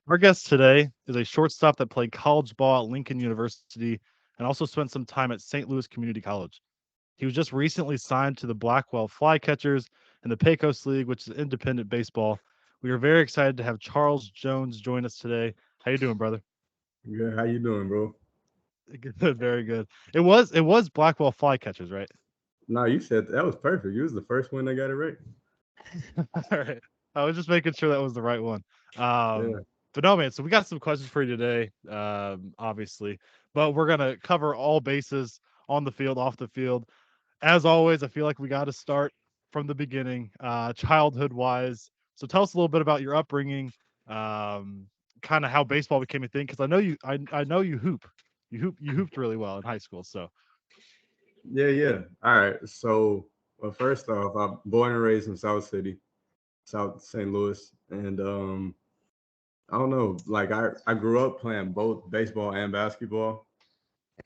Our guest today is a shortstop that played college ball at Lincoln University and also spent some time at St. Louis Community College. He was just recently signed to the Blackwell Flycatchers in the Pecos League, which is independent baseball. We are very excited to have Charles Jones join us today. How you doing, brother? Good. How you doing, bro? Good, very good. It was Blackwell Flycatchers, right? No, you said that was perfect. You was the first one that got it right. All right. I was just making sure that was the right one. Yeah. But no, man. So we got some questions for you today, obviously, but we're gonna cover all bases on the field, off the field. As always, I feel like we got to start from the beginning, childhood wise. So tell us a little bit about your upbringing, kind of how baseball became a thing. Because I know you hooped really well in high school. So Yeah. All right. So, well, first off, I'm born and raised in South City, South St. Louis, and I don't know. Like I grew up playing both baseball and basketball,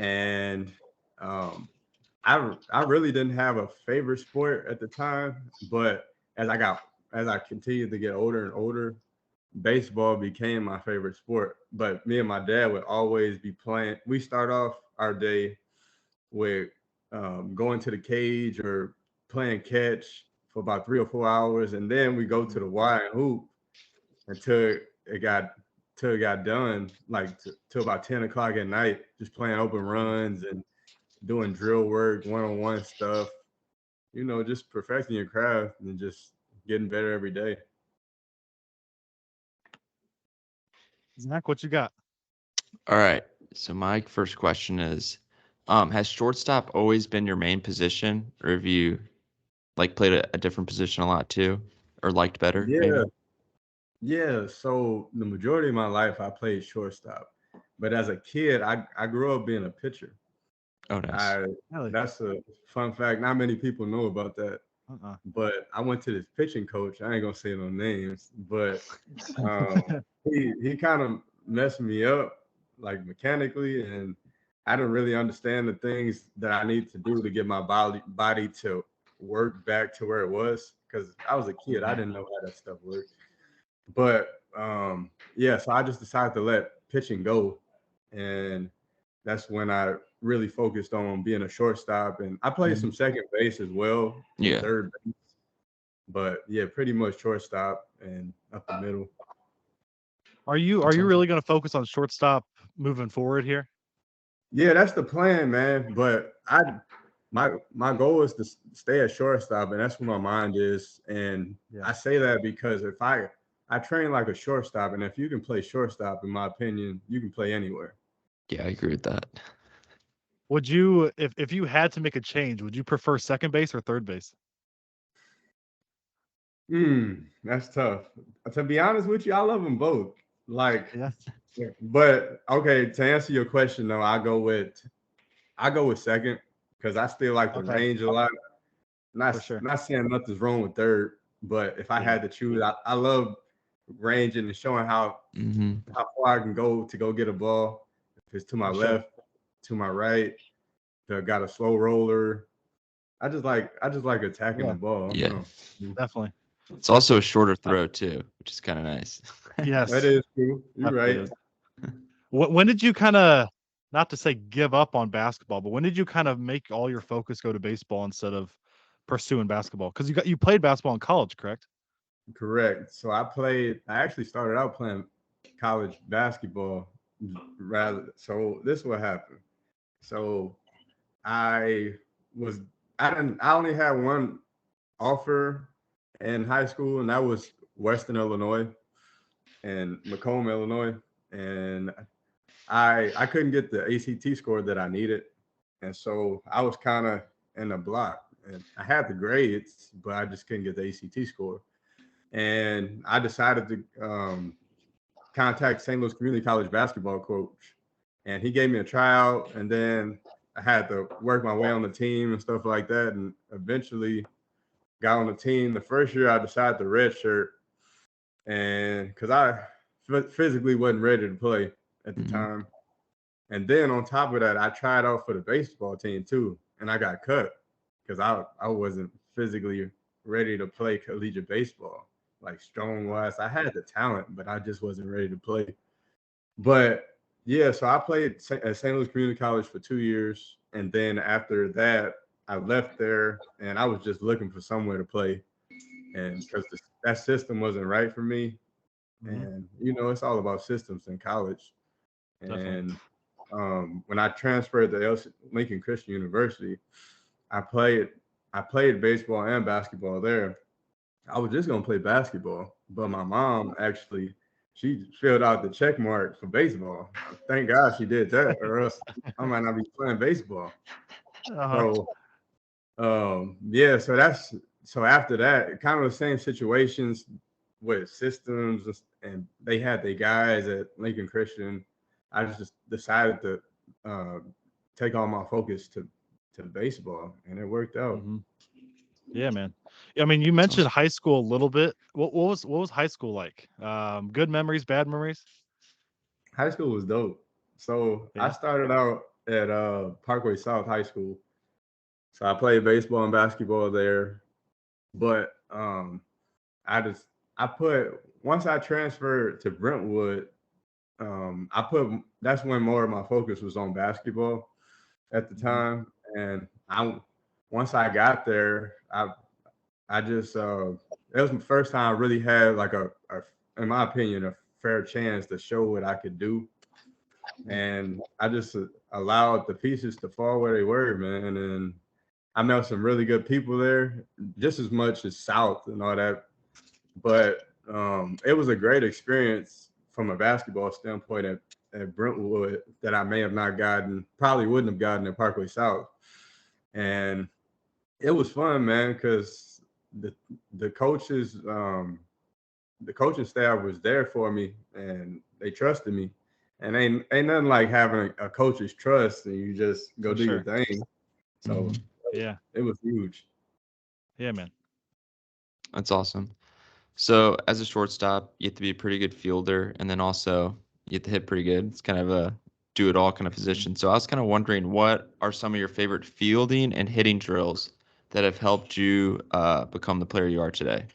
and um, I really didn't have a favorite sport at the time, but as I continued to get older and older, baseball became my favorite sport. But me and my dad would always be playing. We start off our day with going to the cage or playing catch for about 3 or 4 hours, and then we go to the Y and hoop until it got till it got done, like till about 10 o'clock at night, just playing open runs and doing drill work, one-on-one stuff. Just perfecting your craft and just getting better every day. Zach, what you got? All right. So my first question is, has shortstop always been your main position, or have you like played a different position a lot too, or liked better Yeah, maybe? yeah. So the majority of my life I played shortstop, but as a kid I grew up being a pitcher. Oh, nice. I Really? That's a fun fact. Not many people know about that. Uh-uh. But I went to this pitching coach. I ain't gonna say no names, but um, he kind of messed me up like mechanically, and I didn't really understand the things that I need to do to get my body to work back to where it was because I was a kid. I Mhm. didn't know how that stuff worked. But yeah, so I just decided to let pitching go, and that's when I really focused on being a shortstop. And I played Mhm. some second base as well and Yeah. third base, but yeah, pretty much shortstop and up the middle. Are That's you awesome. really going to focus on shortstop moving forward here? Yeah, that's the plan, man. But my goal is to stay at shortstop, and that's where my mind is. And Yeah. I say that because if I train like a shortstop, and if you can play shortstop, in my opinion, you can play anywhere. Yeah, I agree with that. Would you, if you had to make a change, would you prefer second base or third base? That's tough. To be honest with you, I love them both. Like, Yeah, but okay, to answer your question though, I go with second because I still like the okay, range a lot. for sure. Not saying nothing's wrong with third, but if I Yeah, had to choose, I love ranging and showing Mm-hmm. how far I can go to go get a ball. If it's to my for sure. left, to my right, got a slow roller. I just like attacking the Yeah, ball. I don't Yeah. know. definitely. It's also a shorter Uh, throw too, which is kind of nice. That yes, is true. You're definitely right. is. When did you kind of, not to say give up on basketball, but when did you kind of make all your focus go to baseball instead of pursuing basketball? Because you played basketball in college, correct? Correct. So I actually started out playing college basketball rather. So this is what happened. So I was, I only had one offer in high school, and that was Western Illinois and Macomb, Illinois. And I couldn't get the ACT score that I needed. And so I was kind of in the block. And I had the grades, but I just couldn't get the ACT score. And I decided to contact St. Louis Community College basketball coach, and he gave me a tryout, and then I had to work my way on the team and stuff like that, and eventually got on the team. The first year I decided to redshirt, and because I physically wasn't ready to play at the Mm-hmm. time, and then on top of that, I tried out for the baseball team too, and I got cut because I wasn't physically ready to play collegiate baseball. like strong wise. I had the talent, but I just wasn't ready to play. But yeah, so I played at St. Louis Community College for 2 years, and then after that, I left there, and I was just looking for somewhere to play, and because that system wasn't right for me, Mhm. and it's all about systems in college. Definitely. And when I transferred to Lincoln Christian University, I played I played baseball and basketball there. I was just gonna play basketball, but my mom actually she filled out the check mark for baseball. Thank God she did that, or else I might not be playing baseball. Uh-huh. So yeah, so after that, kind of the same situations with systems, and they had their guys at Lincoln Christian. I just decided to uh, take all my focus to baseball, and it worked out. Mhm. Yeah, man. I mean, you That's mentioned awesome. high school a little bit. What was high school like? Good memories, bad memories? High school was dope. So I Yeah. started out at Parkway South High School. So I played baseball and basketball there, but I just I put once I transferred to Brentwood, I put that's when more of my focus was on basketball at the Mhm. time, and I once I got there, I just it was the first time I really had like a in my opinion a fair chance to show what I could do, and I just allowed the pieces to fall where they were, man, and I met some really good people there, just as much as South and all that. But it was a great experience from a basketball standpoint at Brentwood that I may have not gotten, probably wouldn't have gotten at Parkway South. And it was fun, man, because the the coaches, the coaching staff was there for me, and they trusted me. And ain't nothing like having a coach's trust, and you just go For do your sure. thing. So Mhm. Yeah. it was huge. Yeah, man. That's awesome. So as a shortstop, you have to be a pretty good fielder, and then also you have to hit pretty good. It's kind of a do it all kind of Mhm. position. So I was kind of wondering, what are some of your favorite fielding and hitting drills that have helped you become the player you are today?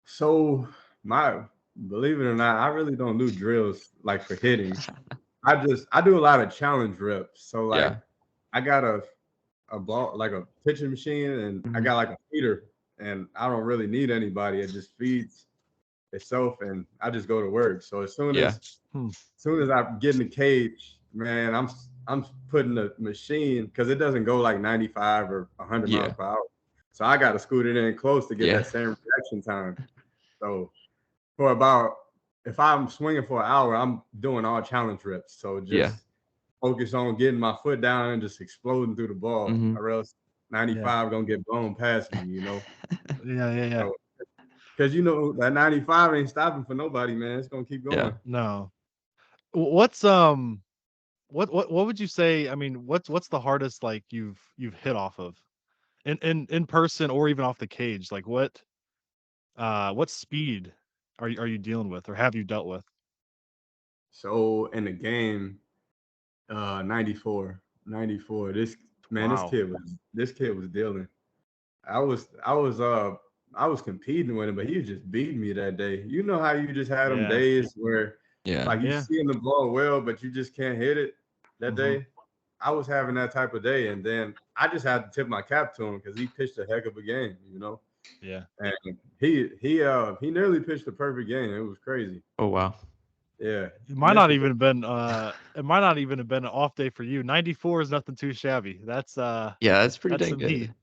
So my believe it or not, I really don't do drills like for hitting. I do a lot of challenge reps. So like Yeah. I got a ball like a pitching machine, and I Hmm. got like a feeder, and I don't really need anybody. It just feeds itself, and I just go to work. So Yeah. Hmm. as soon as I get in the cage, man, I'm putting the machine because it doesn't go like 95 or 100 miles Yeah. per hour. So I got to scoot it in close to get Yeah. that same reaction time. So for about if I'm swinging for an hour, I'm doing all challenge reps. So Yeah. just focus on getting my foot down and just exploding through the ball, Hmm. or else Yeah. 95 gonna get blown past me. Yeah, yeah, yeah. So because that 95 ain't stopping for nobody, man. It's gonna keep Yeah. going. No. What's what would you say? I mean, what's the hardest like you've hit off of in person or even off the cage? Like what speed are you dealing with or have you dealt with? So in the game, 94, 94. This man, Wow. this kid was dealing. I was competing with him, but he was just beating me that day. You know how you just had them Yeah. days where Yeah. like you Yeah. seeing the ball well, but you just can't hit it that Mhm. day. I was having that type of day, and then I just had to tip my cap to him because he pitched a heck of a game. Yeah. And he nearly pitched a perfect game. It was crazy. Oh wow. Yeah, It missed it. might not even have been an off day for you. 94 is nothing too shabby. Yeah, that's pretty That's dang some heat. good.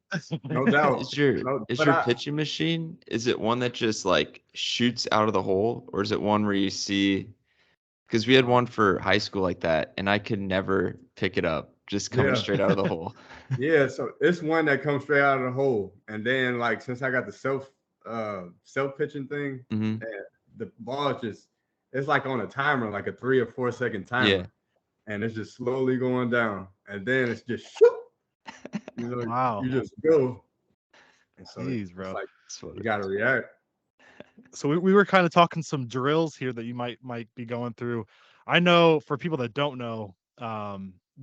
No doubt. Is your No, is but your pitching machine, is it one that just like shoots out of the hole, or is it one where you see, because we had one for high school like that and I could never pick it up just coming yeah, straight out of the hole. yeah. So it's one that comes straight out of the hole, and then like since I got the self pitching thing, Hmm. and the ball is just it's like on a timer, like a 3 or 4 second Yeah. timer, and it's just slowly going down, and then it's just shoot, Wow. you just go, and so Jeez, it's bro. like That's what you it got to is. react. So we were kind of talking some drills here that you might be going through. I know for people that don't know,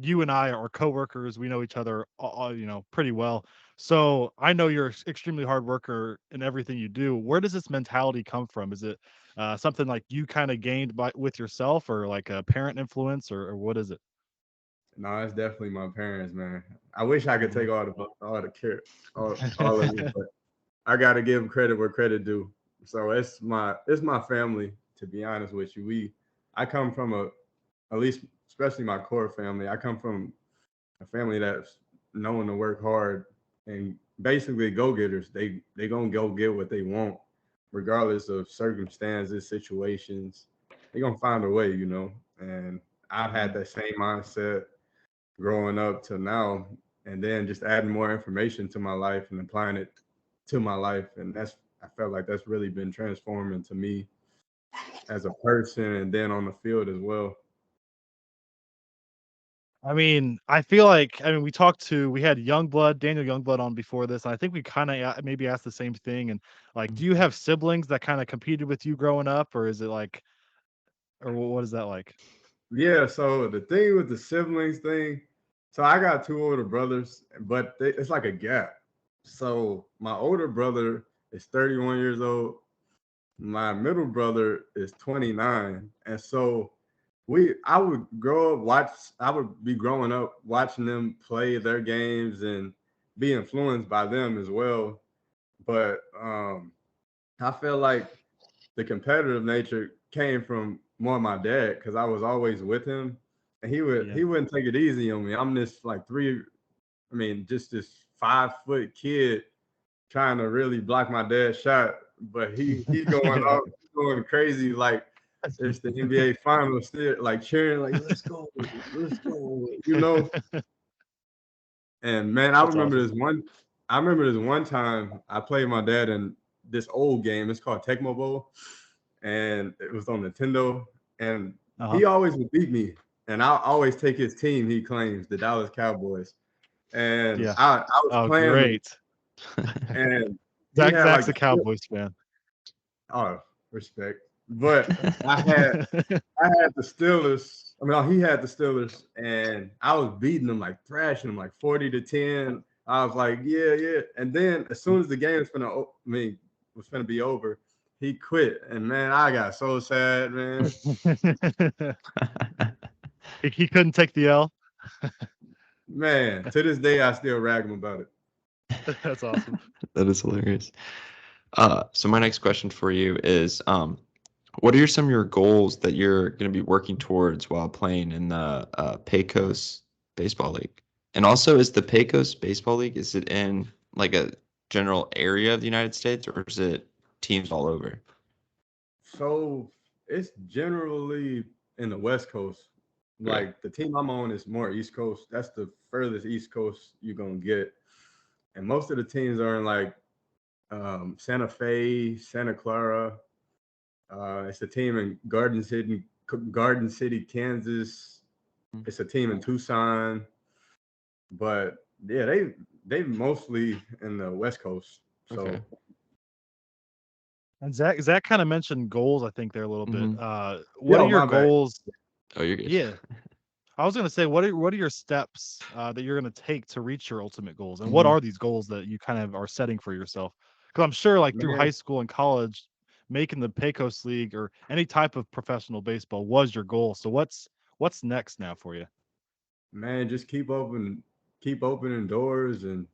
you and I are coworkers. We know each other, pretty well. So I know you're extremely hard worker in everything you do. Where does this mentality come from? Is it something like you kind of gained with yourself, or like a parent influence, or what is it? No, it's definitely my parents, man. I wish I could Mhm. take all the care, all of it, but I gotta give them credit where credit due. So it's my family. To be honest with you, I come from at least especially my core family. I come from a family that's known to work hard and basically go getters. They gonna go get what they want, regardless of circumstances, situations. They gonna find a way, And I've had Mhm. that same mindset growing up to now, and then just adding more information to my life and applying it to my life, and I felt like that's really been transforming to me as a person, and then on the field as well. I mean, I feel like we had Youngblood, Daniel Youngblood on before this, and I think we kind of maybe asked the same thing. And like, do you have siblings that kind of competed with you growing up, or is it like, or what is that like? Yeah, so the thing with the siblings thing, so I got two older brothers, but it's like a gap. So my older brother is 31 years old. My middle brother is 29. And so I would I would be growing up watching them play their games and be influenced by them as well. But I feel like the competitive nature came from more my dad because I was always with him, and Yeah. he wouldn't take it easy on me. I'm this like just this 5 foot kid trying to really block my dad's shot, but he going Yeah. off, going crazy like it's the NBA finals, still like cheering like let's go, And man, That's awesome. I remember this one time I played my dad in this old game. It's called Tecmo Bowl, and it was on Nintendo. And Uh-huh. he always would beat me, and I always take his team. He claims the Dallas Cowboys, and Yeah. I was Oh, playing him, great. and he had like Zach's a Cowboys fan. oh respect, but I had the Steelers. I mean, he had the Steelers, and I was beating them, like thrashing them, like 40-10. I was like, yeah, yeah. And then as soon as the game was gonna be over, he quit. And man, I got so sad, man. He couldn't take the L. Man, to this day, I still rag him about it. That's awesome. That is hilarious. So my next question for you is, what are some of your goals that you're going to be working towards while playing in the Pecos Baseball League? And also, is the Pecos Baseball League, is it in like a general area of the United States, or is it teams all over? So it's generally in the West Coast. Okay. Like the team I'm on is more East Coast. That's the furthest East Coast you're gonna get. And most of the teams are in like Santa Fe, Santa Clara. It's a team in Garden City, Kansas. It's a team in Tucson, but yeah, they mostly in the West Coast. Okay. So And Zach kind of mentioned goals, I think, there a little bit. Mm-hmm. What are yo, your my bad. goals? Oh, you're good. Yeah. I was gonna say, what are your steps that you're gonna take to reach your ultimate goals, and what Mm-hmm. are these goals that you kind of are setting for yourself? Because I'm sure, like through high Man, school and college, making the Pecos League or any type of professional baseball was your goal. So what's next now for you? man, just keep opening doors, and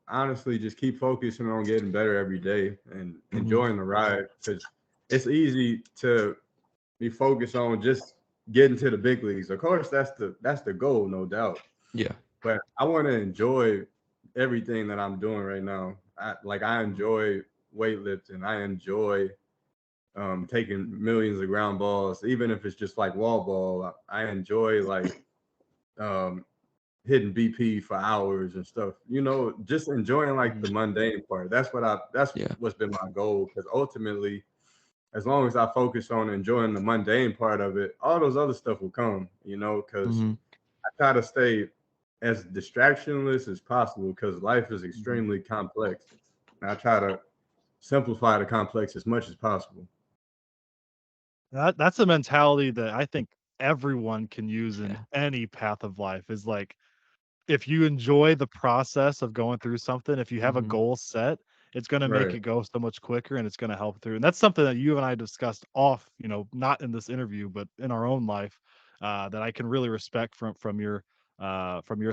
honestly, just keep focusing on getting better every day and Hmm. enjoying the ride. Because it's easy to be focused on just getting to the big leagues. Of course, that's the goal, no doubt. Yeah. But I want to enjoy everything that I'm doing right now. I enjoy weightlifting. I enjoy taking millions of ground balls, even if it's just like wall ball. I enjoy like um, hitting BP for hours and stuff. Just enjoying like Hmm. the mundane part. That's Yeah. what's been my goal. Because ultimately, as long as I focus on enjoying the mundane part of it, all those other stuff will come. Because Mm-hmm. I try to stay as distractionless as possible because life is Hmm. extremely complex. And I try to simplify the complex as much as possible. That's a mentality that I think everyone can use in Yeah. any path of life is like if you enjoy the process of going through something, if you have a Mhm. goal set, it's going to make Right. it go so much quicker and it's going to help through. And that's something that you and I discussed off, not in this interview, but in our own life, that I can really respect from your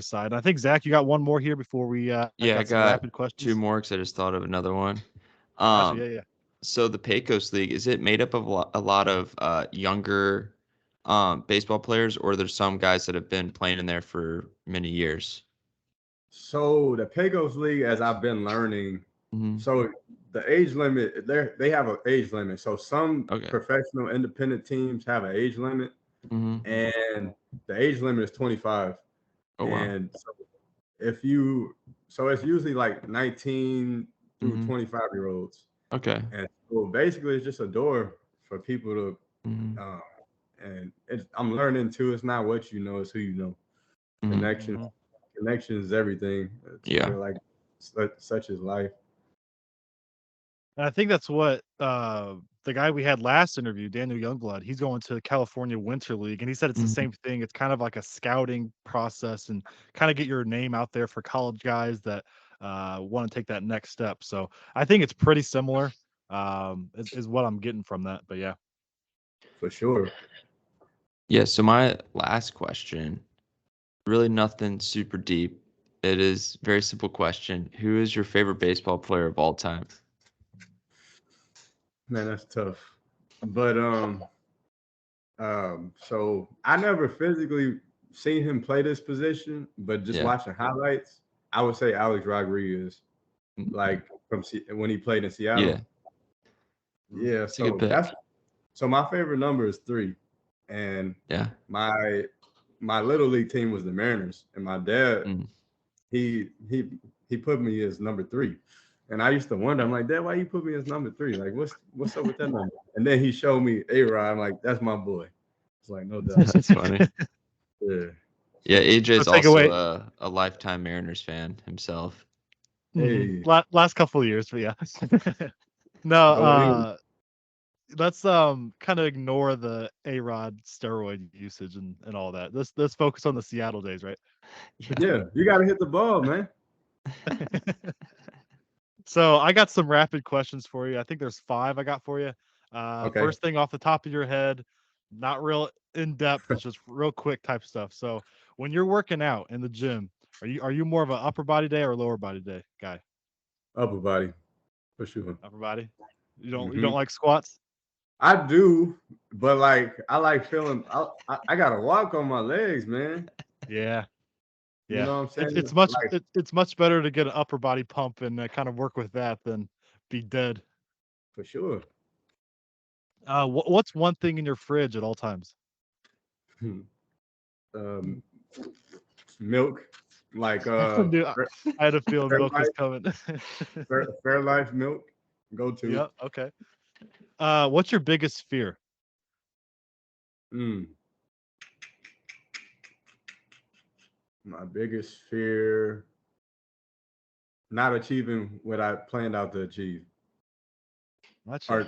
side. And I think Zach, you got one more here before we Yeah, I got some got rapid 2 questions. more because I just thought of another one. Gotcha. Um, Yeah, yeah. so the Pecos League, is it made up of a lot of younger baseball players, or there's some guys that have been playing in there for many years? So the Pecos League, as I've been learning, Hmm. so the age limit, they have an age limit. So some Okay. professional independent teams have an age limit, Hmm. and the age limit is 25. Oh wow. And so if you, so it's usually like 19 through Hmm. 25-year-olds. Okay. And so basically, it's just a door for people to, Hmm. uh, and I'm learning too. It's not what you know, it's who you know. Hmm. Connection, Hmm. connection is everything. I Yeah. feel like such is life. And I think that's what the guy we had last interview, Daniel Youngblood, he's going to the California Winter League, and he said it's the Hmm. same thing. It's kind of like a scouting process and kind of get your name out there for college guys that want to take that next step. So I think it's pretty similar, is what I'm getting from that. But yeah, For sure. Yeah. So my last question, really nothing super deep. It is very simple question. Who is your favorite baseball player of all time? Man, that's tough. But so I never physically seen him play this position, but just Yeah. watching highlights, I would say Alex Rodriguez, Mm, like when he played in yeah. Seattle. mhm. Yeah, It's a good so pick. my favorite number is 3, and Yeah. my my little league team was the Mariners, and my dad Mm. he he he put me as number 3. And I used to wonder, I'm like, Dad, why you put me as number 3? Like, what's up with that number? And then he showed me A-Rod. I'm like, that's my boy. It's like, no doubt. That's funny. Yeah. Yeah, So, AJ So is take also away a lifetime Mariners fan himself. hey, last couple of years, but yeah. No, go in. let's kind of ignore the A-Rod steroid usage and all that. Let's focus on the Seattle days, right? Yeah. Yeah, you got to hit the ball, man. So I got some rapid questions for you. I think there's five I got for you. Okay. First thing off the top of your head, not real in depth. It's just real quick type stuff. So when you're working out in the gym, are you more of an upper body day or lower body day guy? Upper body, for sure. Upper body. You don't Hmm. like squats? I do, but like, I like feeling, I got to walk on my legs, man. Yeah, You yeah. know what I'm It's saying? it's much Like, it's much better to get an upper body pump and kind of work with that than be dead. for sure. What's one thing in your fridge at all times? um, milk, like I knew I had a feeling Fair milk was Life, coming. Fair Life milk, go to. Yep. Okay. What's your biggest fear? Mm, my biggest fear, not achieving what I planned out to achieve. Gotcha. Or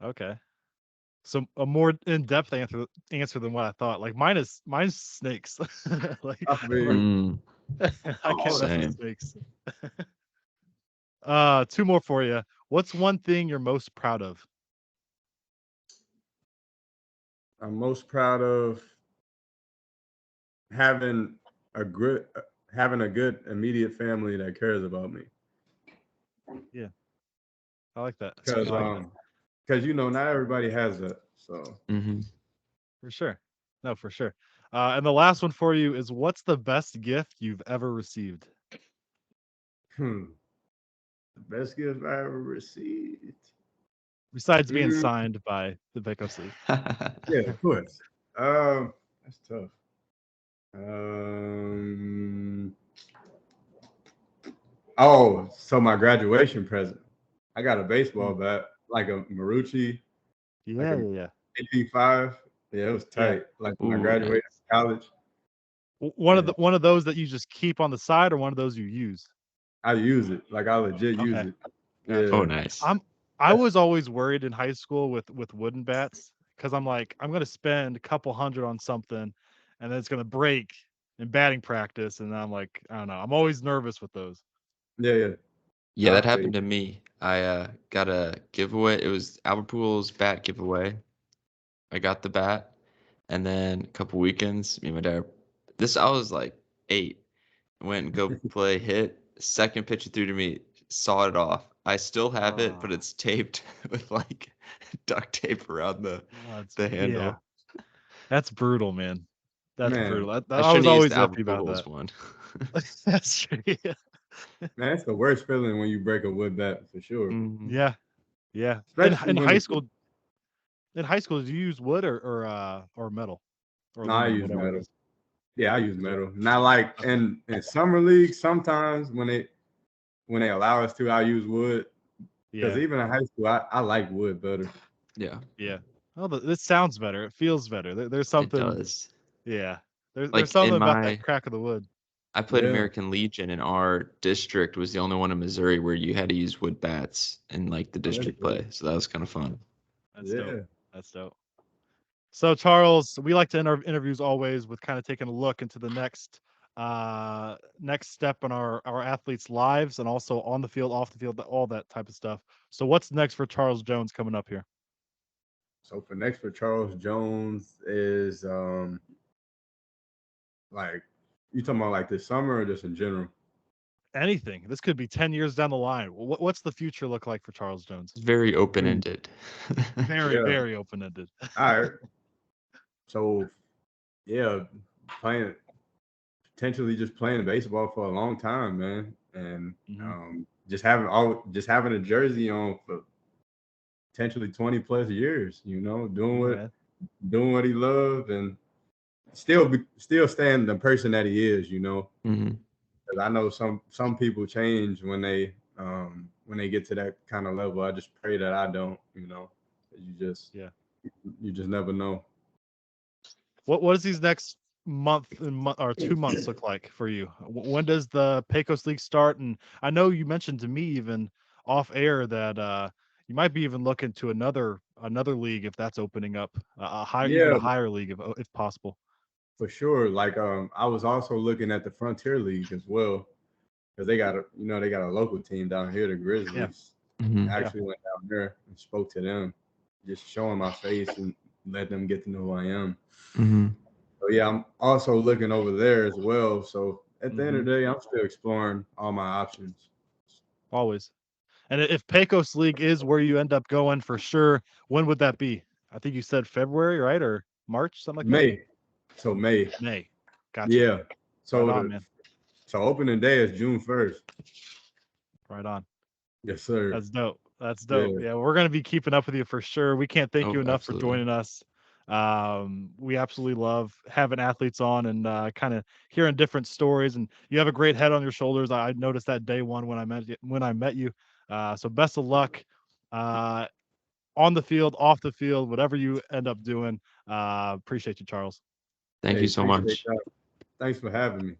Okay. So a more in-depth answer than what I thought. Like mine's snakes. Like I like mean, Mm, I can't oh, mess with same. snakes. Two more for you. What's one thing you're most proud of? I'm most proud of having a good having a good immediate family that cares about me. Yeah, I like that. Because I like that not everybody has that. So Hmm. for sure. No, for sure. And the last one for you is what's the best gift you've ever received? the best gift I ever received. Besides being Mm, signed by the Pecos League. yeah, of course. That's tough. Um, oh, so my graduation present. I got a baseball Mm. bat, like a Marucci, like Yeah, a yeah, yeah. AP5. Yeah, it was Yeah. tight. Like when I Ooh, Yeah. graduated nice. college. One of Yeah, those that you just keep on the side or one of those you use? I use it. Like I legit use Okay. it. Gotcha. Oh, Yeah. nice. I That's was always worried in high school with wooden bats because I'm like, I'm gonna spend a couple hundred on something, and then it's gonna break in batting practice, and I'm like, I don't know. I'm always nervous with those. Yeah, yeah. Yeah, Nah, I that feel you. happened to me. I got a giveaway. It was Albert Pujols bat giveaway. I got the bat, and then a couple weekends, me and my dad. I was like 8. Went and go play, hit. Second pitch it threw to me, sawed it off. I still have it, but Ah, it's taped with like duct tape around the yeah, handle. that's brutal, man. That's Man, brutal. I I was shouldn't have used always the iffy Albert about Pujols that. one. That's true. Yeah. man, it's the worst feeling when you break a wood bat for sure. Mhm. Yeah. Yeah. Especially In when high it's school, did you use wood or metal or no, I aluminum, use whatever it metal. is? Yeah, I use Yeah. metal. Not like Okay. in summer league, sometimes when they allow us to, I use wood. Because Yeah. even in high school, I like wood better. Yeah, Yeah. Oh, this sounds better. It feels better. There's it something. does. Yeah. There's Like something about that crack of the wood. I played Yeah, American Legion, and our district was the only one in Missouri where you had to use wood bats in like the oh, that's district good. play. So that was kind of fun. That's dope. Yeah. That's dope. So Charles, we like to end our interviews always with kind of taking a look into the next step in our athletes' lives and also on the field, off the field, all that type of stuff. So what's next for Charles Jones coming up here? So for next for Charles Jones is like you talking about like this summer or just in general? Anything. This could be 10 years down the line. What's the future look like for Charles Jones? It's very Mm, open-ended. Very, yeah. very open-ended. All right. So yeah, playing potentially just playing baseball for a long time, man, and Hmm. just having a jersey on for potentially 20 plus years. You know, Yeah, man. doing what he loved and still staying the person that he is. You know, Hmm. 'cause I know some people change when they get to that kind of level. I just pray that I don't. You know, 'cause Yeah. you just never know. What does these next or 2 months look like for you? When does the Pecos League start? And I know you mentioned to me even off air that you might be even looking to another league if that's opening up a higher even Yeah, a higher league if possible. for sure. Like I was also looking at the Frontier League as well because they got a local team down here, the Yeah, Grizzlies. Hmm. I yeah, actually went down there and spoke to them, just showing my face and let them get to know who I am. Hmm. So yeah, I'm also looking over there as well. So at the end hmm of the day, I'm still exploring all my options. always. And if Pecos League is where you end up going for sure, when would that be? I think you said February, right, or March, something like that. May, so May, May. Gotcha. yeah. Right So on, the man. so opening day is June 1st. Right on. Yes, sir. That's dope. That's dope. Yeah, Yeah, we're gonna be keeping up with you for sure. We can't thank Oh, you enough for absolutely. joining us. We absolutely love having athletes on and kind of hearing different stories. And you have a great head on your shoulders. I noticed that day one when I met you. So best of luck uh, on the field, off the field, whatever you end up doing. Appreciate you, Charles. Thank hey, you so appreciate much. that. Thanks for having me.